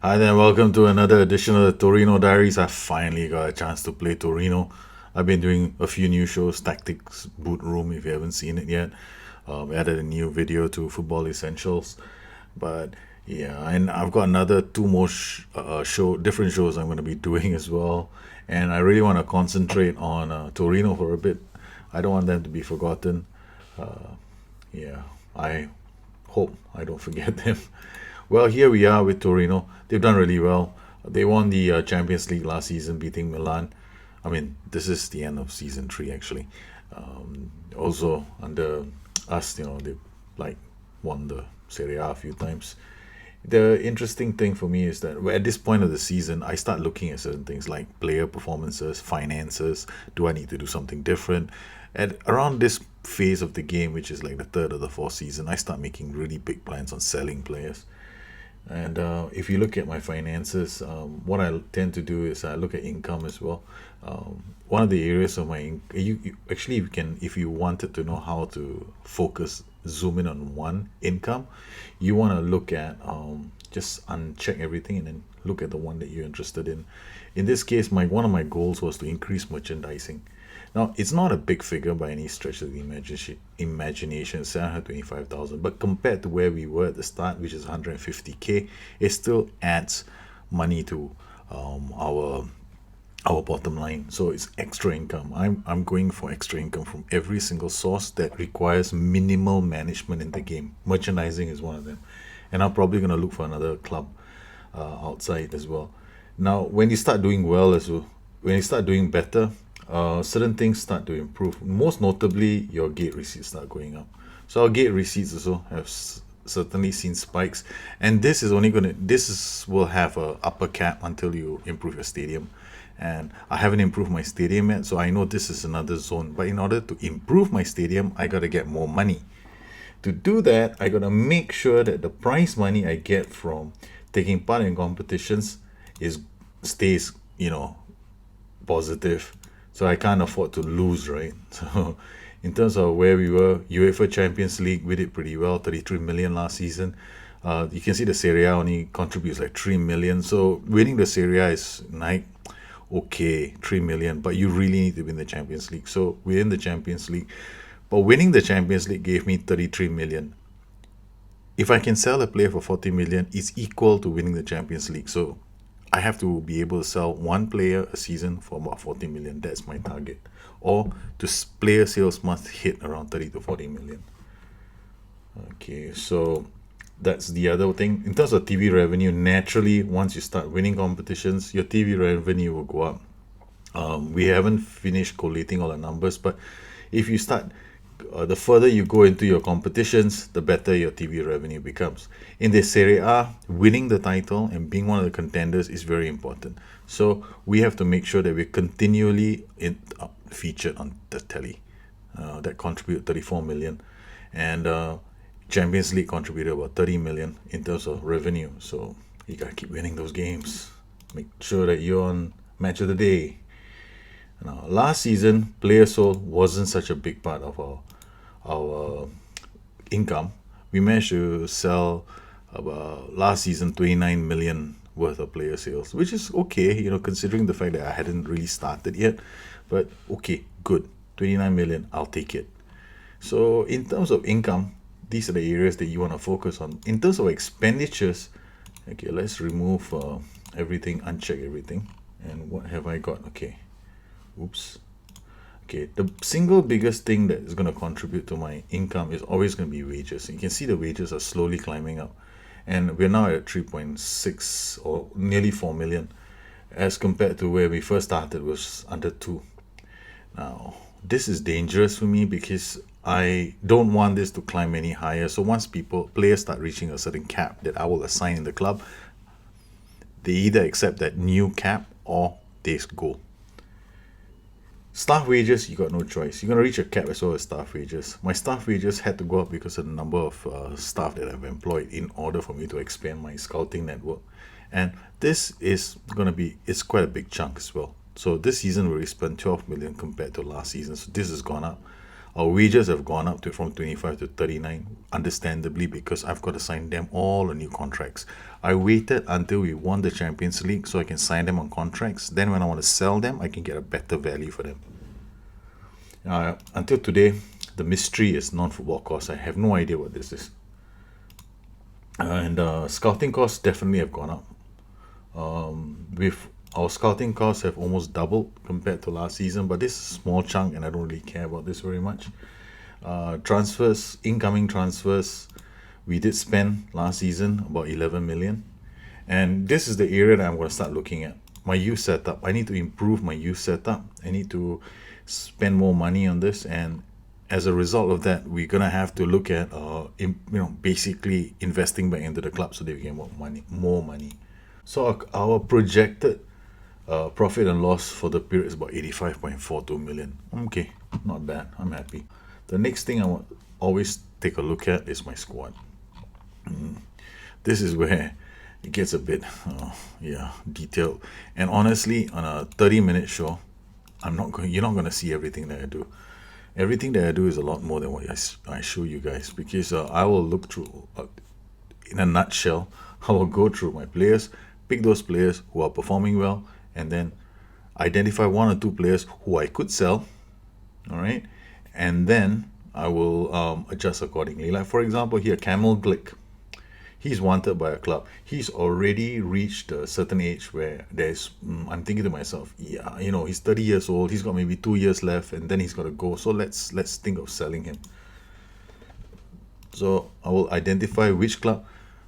Hi there, welcome to another edition of the Torino Diaries. I finally got a chance to play Torino. I've been doing a few new shows, Tactics Boot Room, if you haven't seen it yet. Added a new video to Football Essentials. But yeah, and I've got another two more different shows I'm going to be doing as well. And I really want to concentrate on Torino for a bit. I don't want them to be forgotten. Yeah, I hope I don't forget them. Well, here we are with Torino. They've done really well. They won the Champions League last season, beating Milan. I mean, this is the end of season three, actually. Also, under us, they like won the Serie A few times. The interesting thing for me is that at this point of the season, I start looking at certain things like player performances, finances. Do I need to do something different? And around this phase of the game, which is like the third or the fourth season, I start making really big plans on selling players. And if you look at my finances, what I tend to do is I look at income as well. One of the areas of you actually you can, if you wanted to know how to focus, zoom in on one income, you want to look at just uncheck everything and then look at the one that you're interested in. In this case, my one of my goals was to increase merchandising. Now, it's not a big figure by any stretch of the imagination, 725,000, but compared to where we were at the start, which is 150K, it still adds money to our bottom line. So it's extra income. I'm going for extra income from every single source that requires minimal management in the game. Merchandising is one of them. And I'm probably going to look for another club outside as well. Now, when you start doing well as well, when you start doing better, certain things start to improve. Most notably, your gate receipts start going up. So our gate receipts also have certainly seen spikes, and this will have a upper cap until you improve your stadium. And I haven't improved my stadium yet, so I know this is another zone. But in order to improve my stadium, I gotta get more money. To do that, I gotta make sure that the prize money I get from taking part in competitions is stays, positive. So I can't afford to lose, right? So in terms of where we were, UEFA Champions League, we did pretty well, 33 million last season. You can see the Serie A only contributes like 3 million. So winning the Serie A is like, okay, 3 million, but you really need to win the Champions League. So we're in the Champions League. But winning the Champions League gave me 33 million. If I can sell a player for 40 million, it's equal to winning the Champions League. So I have to be able to sell one player a season for about 40 million. That's my target. Or player sales must hit around 30 to 40 million. Okay, so that's the other thing. In terms of TV revenue, naturally, once you start winning competitions, your TV revenue will go up. We haven't finished collating all the numbers, but if you start, the further you go into your competitions, the better your TV revenue becomes. In the Serie A, winning the title and being one of the contenders is very important. So we have to make sure that we're continually featured on the telly. That contribute 34 million, and Champions League contributed about 30 million in terms of revenue. So you gotta keep winning those games. Make sure that you're on match of the day. Now, last season, player sold wasn't such a big part of our income. We managed to sell about last season 29 million worth of player sales, which is okay, considering the fact that I hadn't really started yet. But okay, good, 29 million, I'll take it. So in terms of income, these are the areas that you want to focus on. In terms of expenditures, okay, let's remove everything, uncheck everything. And what have I got? Okay. Oops. Okay, the single biggest thing that is going to contribute to my income is always going to be wages. You can see the wages are slowly climbing up, and we're now at 3.6 or nearly 4 million, as compared to where we first started was under 2. Now, this is dangerous for me because I don't want this to climb any higher. So once players start reaching a certain cap that I will assign in the club, they either accept that new cap or they go. Staff wages, you got no choice. You're going to reach a cap as well as staff wages. My staff wages had to go up because of the number of staff that I've employed in order for me to expand my scouting network. And this is going to it's quite a big chunk as well. So this season we spent 12 million compared to last season. So this has gone up. Our wages have gone up to from 25 to 39, understandably, because I've got to sign them all on new contracts. I waited until we won the Champions League so I can sign them on contracts. Then when I want to sell them, I can get a better value for them. Until today, the mystery is non-football costs. I have no idea what this is. And scouting costs definitely have gone up. With our scouting costs have almost doubled compared to last season, but this is a small chunk and I don't really care about this very much. Transfers, incoming transfers, we did spend last season about 11 million. And this is the area that I'm going to start looking at. My youth setup. I need to improve my youth setup. I need to spend more money on this. And as a result of that, we're going to have to look at, basically investing back into the club so they can get more money. So our projected profit and loss for the period is about 85.42 million. Okay, not bad. I'm happy. The next thing I want always take a look at is my squad. This is where it gets a bit, detailed. And honestly, on a 30-minute show, you're not going to see everything that I do. Everything that I do is a lot more than what I show you guys, because I will look through, in a nutshell, I will go through my players, pick those players who are performing well, and then identify one or two players who I could sell, all right? And then I will adjust accordingly. Like, for example, here, Camel Glick. He's wanted by a club. He's already reached a certain age where I'm thinking to myself, he's 30 years old. He's got maybe 2 years left, and then he's got to go. So let's think of selling him. So I will identify which club.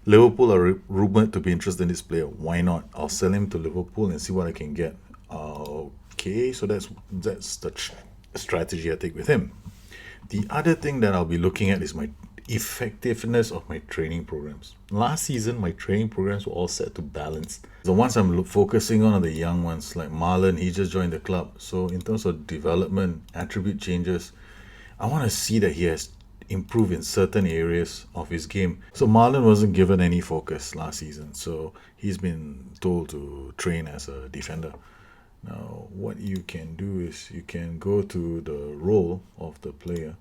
Liverpool are rumored to be interested in this player. Why not? I'll sell him to Liverpool and see what I can get. Okay, so that's the strategy I take with him. The other thing that I'll be looking at is my effectiveness of my training programs. Last season, my training programs were all set to balance. The ones I'm focusing on are the young ones, like Marlon. He just joined the club. So in terms of development, attribute changes, I want to see that he has improved in certain areas of his game. So Marlon wasn't given any focus last season. So he's been told to train as a defender. Now, what you can do is you can go to the role of the player.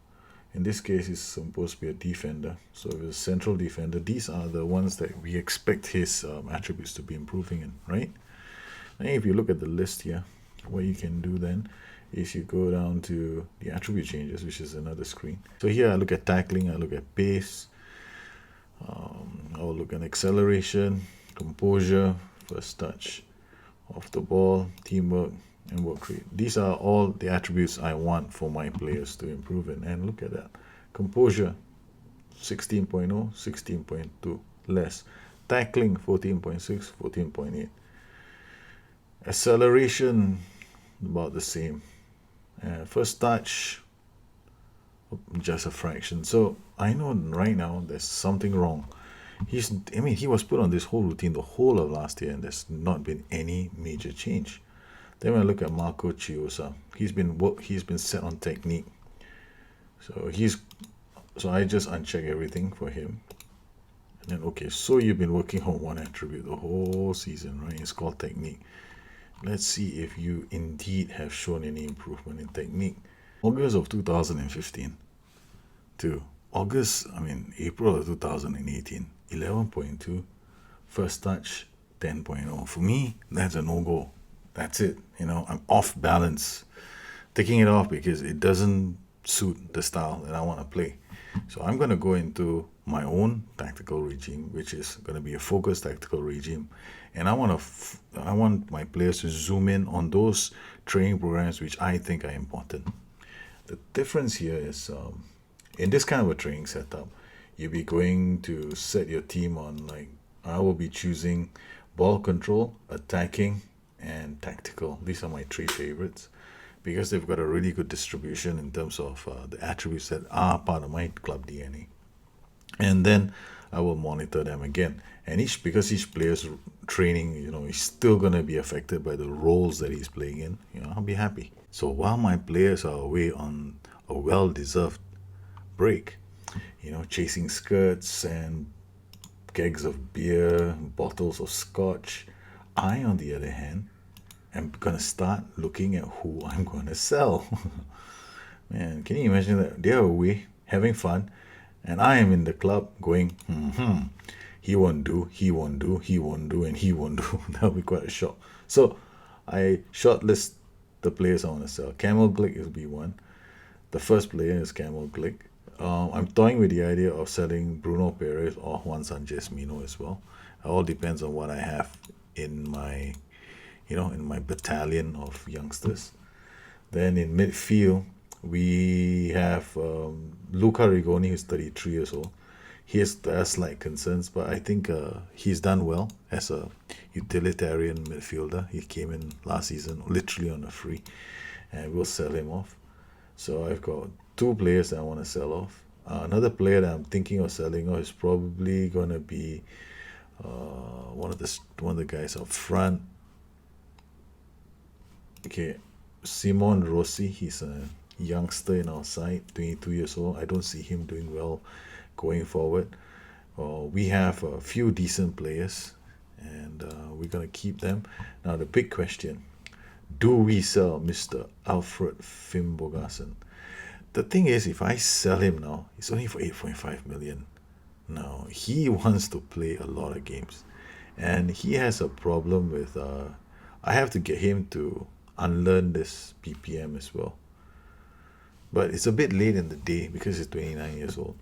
In this case, it's supposed to be a defender. So if it's a central defender, these are the ones that we expect his attributes to be improving in, right? And if you look at the list here, what you can do then is you go down to the attribute changes, which is another screen. So here I look at tackling, I look at pace, I'll look at acceleration, composure, first touch, off the ball, teamwork, and work rate. These are all the attributes I want for my players to improve in. And look at that. Composure, 16.0, 16.2, less. Tackling, 14.6, 14.8. Acceleration, about the same. First touch, just a fraction. So I know right now there's something wrong. He was put on this whole routine the whole of last year, and there's not been any major change. Then when I look at Marco Chiosa, he's been set on technique. So I just uncheck everything for him. And then, okay, so you've been working on one attribute the whole season, right? It's called technique. Let's see if you indeed have shown any improvement in technique. August of 2015 to April of 2018, 11.2, first touch, 10.0. For me, that's a no-go. That's it. I'm off balance. Taking it off because it doesn't suit the style that I want to play. So I'm going to go into my own tactical regime, which is going to be a focused tactical regime. And I want my players to zoom in on those training programs which I think are important. The difference here is in this kind of a training setup, you'll be going to set your team on, I will be choosing ball control, attacking, and tactical. These are my three favorites because they've got a really good distribution in terms of the attributes that are part of my club DNA. And then I will monitor them again. And because each player's training, is still going to be affected by the roles that he's playing in, I'll be happy. So while my players are away on a well-deserved break, chasing skirts and kegs of beer, bottles of scotch, I, on the other hand, am going to start looking at who I'm going to sell. Man, can you imagine that? They're away, having fun, and I am in the club going, he won't do, he won't do, he won't do, and he won't do. That'll be quite a shock. So I shortlist the players I want to sell. Camel Glick will be one. The first player is Camel Glick. I'm toying with the idea of selling Bruno Perez or Juan Sanchez Mino as well. It all depends on what I have in my, in my battalion of youngsters. Then in midfield, we have Luca Rigoni, who's 33 years old. He has slight concerns, but I think he's done well as a utilitarian midfielder. He came in last season literally on a free, and we'll sell him off. So I've got two players that I want to sell off. Another player that I'm thinking of selling off is probably going to be one of the guys up front. Okay, Simon Rossi. He's a youngster in our side, 22 years old. I don't see him doing well going forward. We have a few decent players, and we're gonna keep them. Now the big question: do we sell Mr. Alfred Finnbogason? The thing is, if I sell him now, it's only for 8.5 million. No, he wants to play a lot of games, and he has a problem with. I have to get him to unlearn this PPM as well. But it's a bit late in the day because he's 29 years old.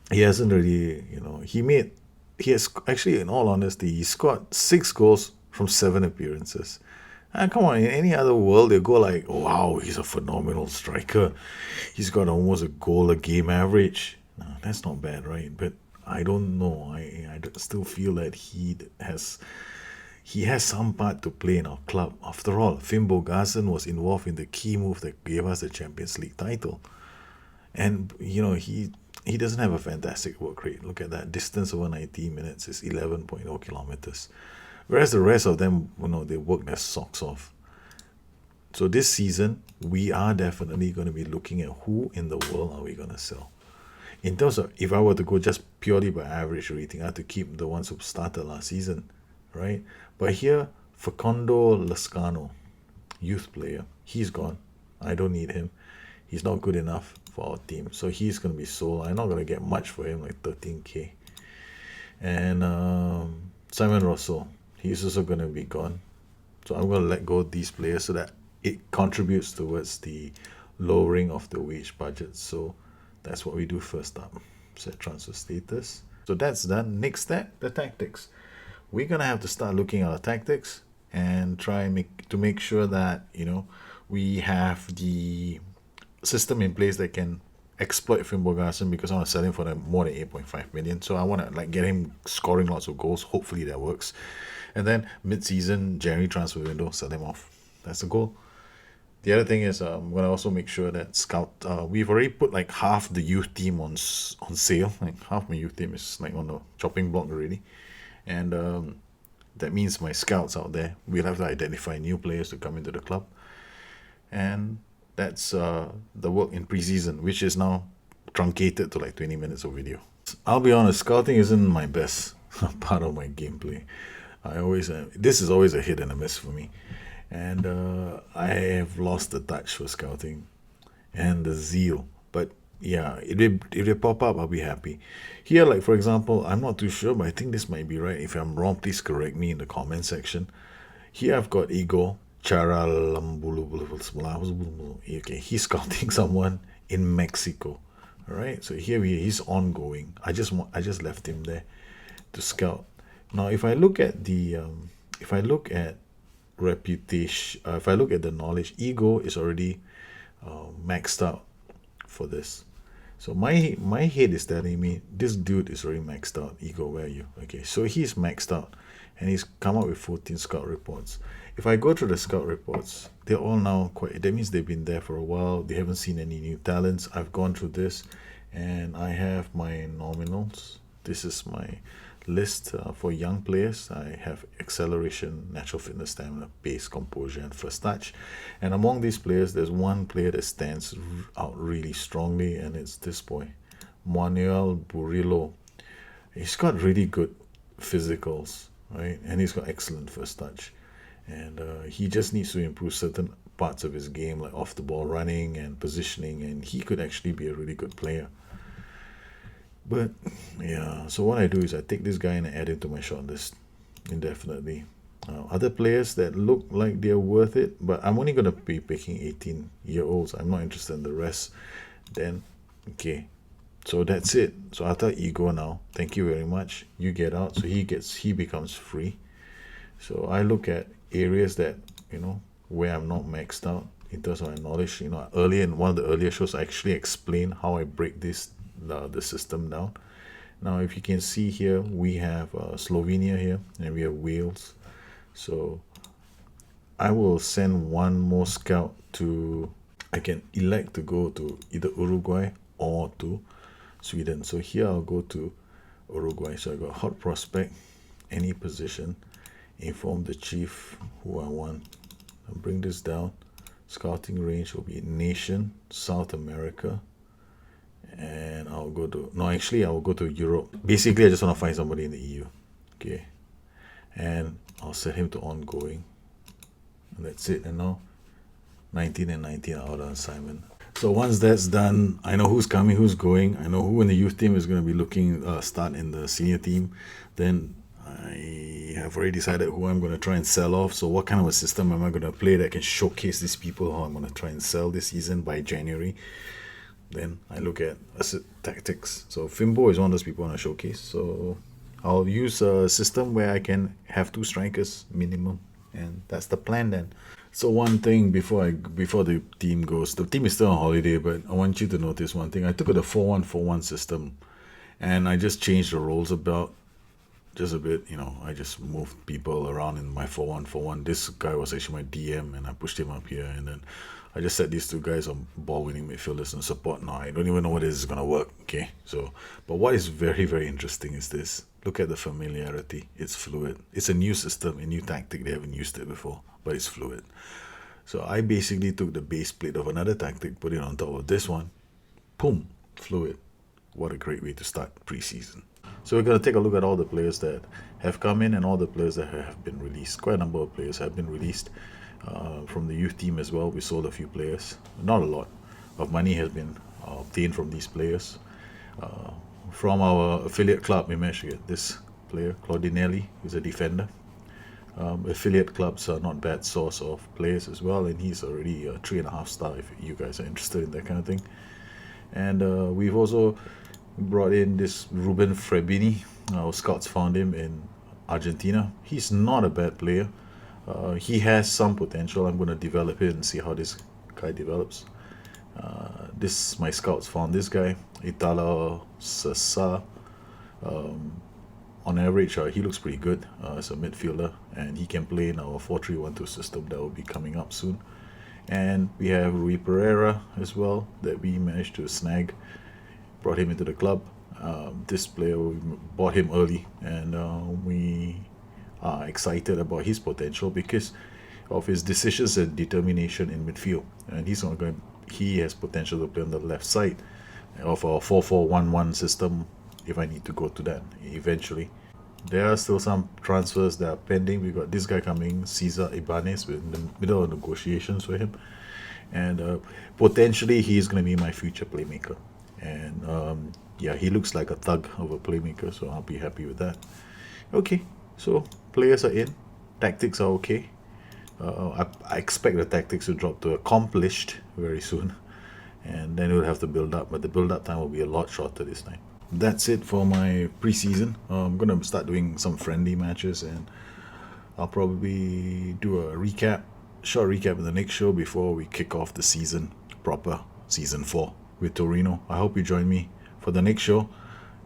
He hasn't really, he has actually, in all honesty, he scored 6 goals from 7 appearances. And come on, in any other world, they go like, oh, wow, he's a phenomenal striker. He's got almost a goal a game average. No, that's not bad, right? But I don't know. I still feel that he has some part to play in our club. After all, Finn Bogason was involved in the key move that gave us the Champions League title. And he doesn't have a fantastic work rate. Look at that. Distance over 90 minutes is 11.0 kilometers. Whereas the rest of them, they work their socks off. So this season, we are definitely going to be looking at who in the world are we going to sell. In terms of, if I were to go just purely by average rating, I have to keep the ones who started last season, right? But here, Facundo Lascano, youth player, he's gone. I don't need him. He's not good enough for our team. So he's going to be sold. I'm not going to get much for him, like 13K. And Simon Russell, he's also going to be gone. So I'm going to let go of these players so that it contributes towards the lowering of the wage budget. So that's what we do first up. Set transfer status. So that's done. Next step, the tactics. We're going to have to start looking at our tactics and try to make sure that, we have the system in place that can exploit Finn Bogason, because I want to sell him for more than 8.5 million. So I want to get him scoring lots of goals. Hopefully that works. And then mid-season, January transfer window, sell him off. That's the goal. The other thing is I'm going to also make sure that scout. We've already put like half the youth team on sale. Like half my youth team is like on the chopping block already, and that means my scouts out there will have to identify new players to come into the club, and that's the work in preseason, which is now truncated to like 20 minutes of video. I'll be honest, scouting isn't my best part of my gameplay. This is always a hit and a miss for me, and I have lost the touch for scouting and the zeal. But yeah, if they pop up, I'll be happy. Here, like for example, I'm not too sure, but I think this might be right. If I'm wrong, please correct me in the comment section. Here I've got Igor Charalambulu. Okay, he's scouting someone in Mexico. All right, so he's ongoing. I just left him there to scout. Now, if I look at reputation, if I look at the knowledge, ego is already maxed out for this. So my head is telling me this dude is already maxed out. Ego, where are you? Okay, so he's maxed out, and he's come up with 14 scout reports. If I go through the scout reports, they're all now quite. That means they've been there for a while. They haven't seen any new talents. I've gone through this, and I have my nominals. This is my list for young players. I have acceleration, natural fitness, stamina, pace, composure, and first touch. And among these players, there's one player that stands out really strongly, and it's this boy, Manuel Burillo. He's got really good physicals, right? And he's got excellent first touch. And he just needs to improve certain parts of his game, like off the ball running and positioning, and he could actually be a really good player. But yeah, so what I do is I take this guy and I add him to my short list indefinitely. Other players that look like they're worth it, but I'm only going to be picking 18-year-olds. I'm not interested in the rest. Then, okay. So that's it. So Ata, you go now. Thank you very much. You get out. So he becomes free. So I look at areas that, where I'm not maxed out in terms of my knowledge. Earlier in one of the earlier shows, I actually explained how I break the system down. Now, if you can see here, we have Slovenia here, and we have Wales. So I will send one more scout to, I can elect to go to either Uruguay or to Sweden. So here I'll go to Uruguay. So I got hot prospect, any position, inform the chief who I want. I'll bring this down. Scouting range will be nation, South America, and I will go to Europe. Basically, I just want to find somebody in the EU. Okay. And I'll set him to ongoing. And that's it. And now 19 and 19 are out on assignment. So once that's done, I know who's coming, who's going. I know who in the youth team is going to be looking start in the senior team. Then I have already decided who I'm going to try and sell off. So what kind of a system am I going to play that can showcase these people how I'm going to try and sell this season by January. Then I look at tactics. So Fimbo is one of those people on a showcase. So I'll use a system where I can have 2 strikers minimum, and that's the plan then. So one thing before the team goes, the team is still on holiday, but I want you to notice one thing. I took the 4-1-4-1 system, and I just changed the roles about just a bit. I just moved people around in my 4-1-4-1. This guy was actually my DM, and I pushed him up here, and then I just set these 2 guys on ball-winning midfielders and support. Now I don't even know whether this is gonna work. Okay, but what is very, very interesting is this. Look at the familiarity. It's fluid. It's a new system, a new tactic. They haven't used it before, but it's fluid. So I basically took the base plate of another tactic, put it on top of this one. Boom, fluid. What a great way to start preseason. So we're going to take a look at all the players that have come in and all the players that have been released. Quite a number of players have been released from the youth team as well. We sold a few players. Not a lot of money has been obtained from these players. From our affiliate club, we managed to get this player, Claudinelli, who's a defender. Affiliate clubs are not bad source of players as well, and he's already a 3.5 star if you guys are interested in that kind of thing. And we've also brought in this Ruben Frebini. Our scouts found him in Argentina. He's not a bad player. He has some potential. I'm going to develop it and see how this guy develops. My scouts found this guy, Italo Sasa. On average, he looks pretty good as a midfielder, and he can play in our 4-3-1-2 system that will be coming up soon. And we have Rui Pereira as well that we managed to snag, brought him into the club. This player, we bought him early, and we are excited about his potential because of his decisions and determination in midfield. And he has potential to play on the left side of our 4-4-1-1 system if I need to go to that eventually. There are still some transfers that are pending. We got this guy coming, Cesar Ibanez. We're in the middle of negotiations for him, and potentially he's going to be my future playmaker. And he looks like a thug of a playmaker, so I'll be happy with that. Okay, so players are in, tactics are okay. I expect the tactics to drop to accomplished very soon, and then we'll have to build up, but the build up time will be a lot shorter this time. That's it for my preseason. I'm going to start doing some friendly matches, and I'll probably do a short recap in the next show before we kick off the season proper, season 4 with Torino. I hope you join me for the next show,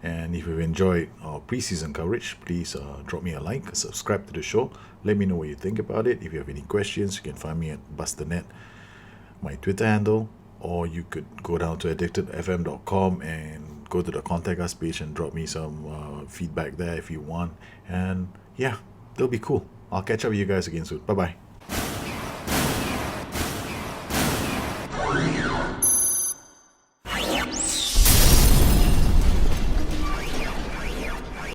and if you've enjoyed our preseason coverage, please drop me a like, subscribe to the show, let me know what you think about it. If you have any questions, you can find me at BusterNet, my Twitter handle, or you could go down to addictedfm.com and go to the contact us page and drop me some feedback there if you want. And yeah, that'll be cool. I'll catch up with you guys again soon. Bye bye.